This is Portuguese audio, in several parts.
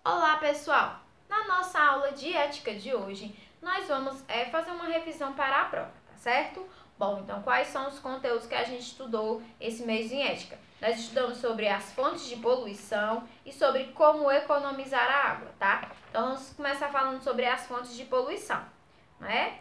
Olá, pessoal! Na nossa aula de ética de hoje, nós vamos fazer uma revisão para a prova, tá certo? Bom, então quais são os conteúdos que a gente estudou esse mês em ética? Nós estudamos sobre as fontes de poluição e sobre como economizar a água, tá? Então vamos começar falando sobre as fontes de poluição, não é?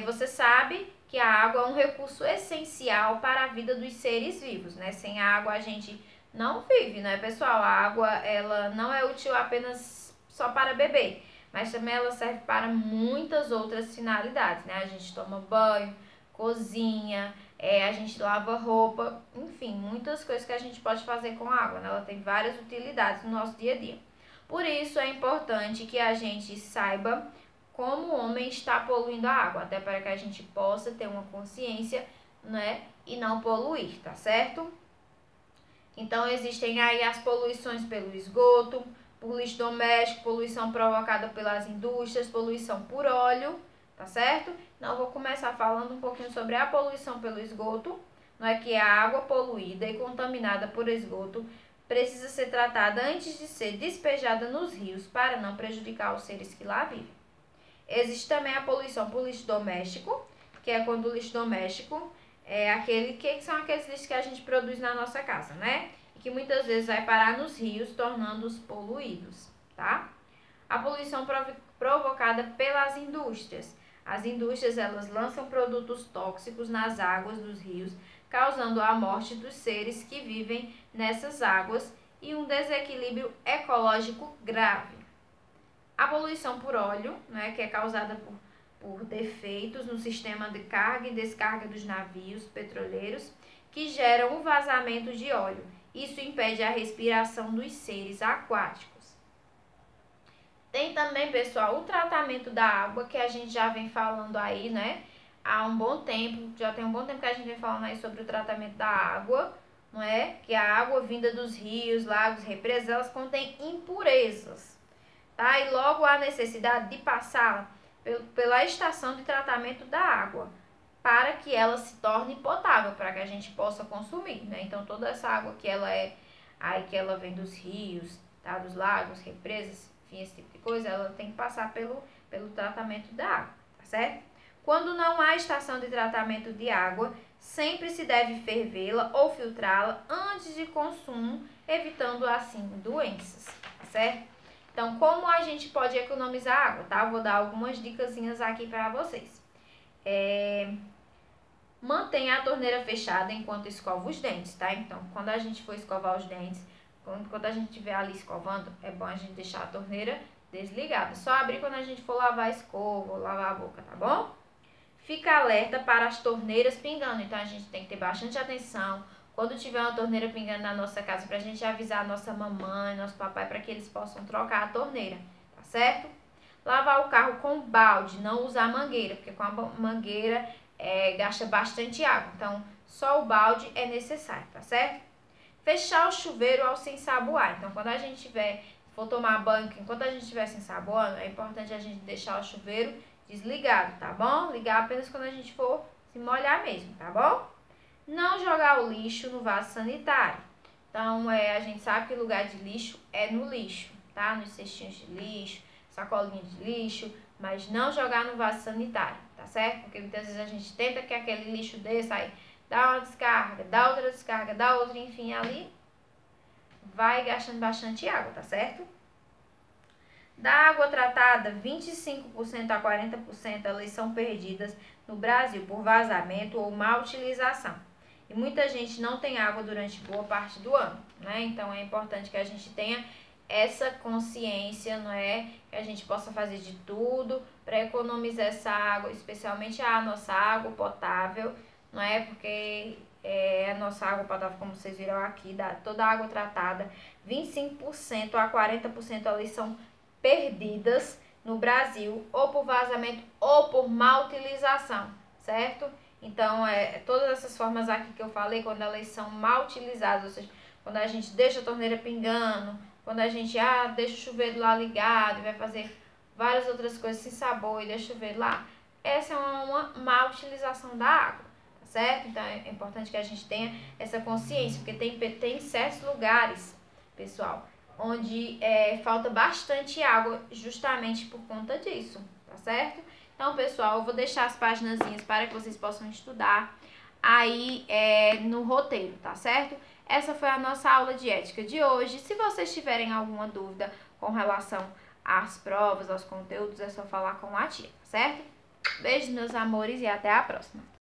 Você sabe que a água é um recurso essencial para a vida dos seres vivos, né? Sem água a gente não vive, né, pessoal? A água, ela não é útil apenas só para beber, mas também ela serve para muitas outras finalidades, né? A gente toma banho, cozinha, a gente lava roupa, enfim, muitas coisas que a gente pode fazer com a água, né? Ela tem várias utilidades no nosso dia a dia. Por isso é importante que a gente saiba como o homem está poluindo a água, até para que a gente possa ter uma consciência, né, e não poluir, tá certo? Então, existem aí as poluições pelo esgoto, por lixo doméstico, poluição provocada pelas indústrias, poluição por óleo, tá certo? Então, eu vou começar falando um pouquinho sobre a poluição pelo esgoto, não é que a água poluída e contaminada por esgoto precisa ser tratada antes de ser despejada nos rios para não prejudicar os seres que lá vivem. Existe também a poluição por lixo doméstico, que é quando o lixo doméstico que são aqueles lixos que a gente produz na nossa casa, né? E que muitas vezes vai parar nos rios, tornando-os poluídos, tá? A poluição provocada pelas indústrias. As indústrias, elas lançam produtos tóxicos nas águas dos rios, causando a morte dos seres que vivem nessas águas e um desequilíbrio ecológico grave. A poluição por óleo, né, que é causada por defeitos no sistema de carga e descarga dos navios petroleiros que geram o vazamento de óleo. Isso impede a respiração dos seres aquáticos. Tem também, pessoal, o tratamento da água, que a gente já vem falando aí, né? Há um bom tempo, já tem um bom tempo que a gente vem falando aí sobre o tratamento da água, não é? Que a água vinda dos rios, lagos, represas, elas contêm impurezas, tá? E logo há necessidade de passá-la pela estação de tratamento da água, para que ela se torne potável, para que a gente possa consumir, né? Então toda essa água que ela vem dos rios, tá? Dos lagos, represas, enfim, esse tipo de coisa, ela tem que passar pelo tratamento da água, tá certo? Quando não há estação de tratamento de água, sempre se deve fervê-la ou filtrá-la antes de consumo, evitando assim doenças, tá certo? Então, como a gente pode economizar água, tá? Vou dar algumas dicasinhas aqui para vocês. Mantenha a torneira fechada enquanto escova os dentes, tá? Então, quando a gente for escovar os dentes, quando a gente estiver ali escovando, é bom a gente deixar a torneira desligada. Só abrir quando a gente for lavar a escova ou lavar a boca, tá bom? Fica alerta para as torneiras pingando, então a gente tem que ter bastante atenção quando tiver uma torneira pingando na nossa casa, pra gente avisar a nossa mamãe, nosso papai, para que eles possam trocar a torneira, tá certo? Lavar o carro com balde, não usar mangueira, porque com a mangueira gasta bastante água, então só o balde é necessário, tá certo? Fechar o chuveiro ao se ensaboar, então quando a gente for tomar banho, enquanto a gente estiver se ensaboando, é importante a gente deixar o chuveiro desligado, tá bom? Ligar apenas quando a gente for se molhar mesmo, tá bom? Não jogar o lixo no vaso sanitário. Então, a gente sabe que lugar de lixo é no lixo, tá? Nos cestinhos de lixo, sacolinha de lixo, mas não jogar no vaso sanitário, tá certo? Porque muitas vezes a gente tenta que aquele lixo desça, aí dá uma descarga, dá outra, enfim, ali vai gastando bastante água, tá certo? Da água tratada, 25% a 40% elas são perdidas no Brasil por vazamento ou má utilização. E muita gente não tem água durante boa parte do ano, né? Então é importante que a gente tenha essa consciência, não é? Que a gente possa fazer de tudo para economizar essa água, especialmente a nossa água potável, não é? Porque a nossa água potável, como vocês viram aqui, toda a água tratada, 25% a 40% elas são perdidas no Brasil, ou por vazamento ou por má utilização, certo? Então, todas essas formas aqui que eu falei, quando elas são mal utilizadas, ou seja, quando a gente deixa a torneira pingando, quando a gente deixa o chuveiro lá ligado e vai fazer várias outras coisas sem sabor e deixa o chuveiro lá, essa é uma má utilização da água, tá certo? Então, é importante que a gente tenha essa consciência, porque tem certos lugares, pessoal, onde falta bastante água justamente por conta disso, tá certo? Então, pessoal, eu vou deixar as paginazinhas para que vocês possam estudar aí no roteiro, tá certo? Essa foi a nossa aula de ética de hoje. Se vocês tiverem alguma dúvida com relação às provas, aos conteúdos, é só falar com a tia, tá certo? Beijos, meus amores, e até a próxima!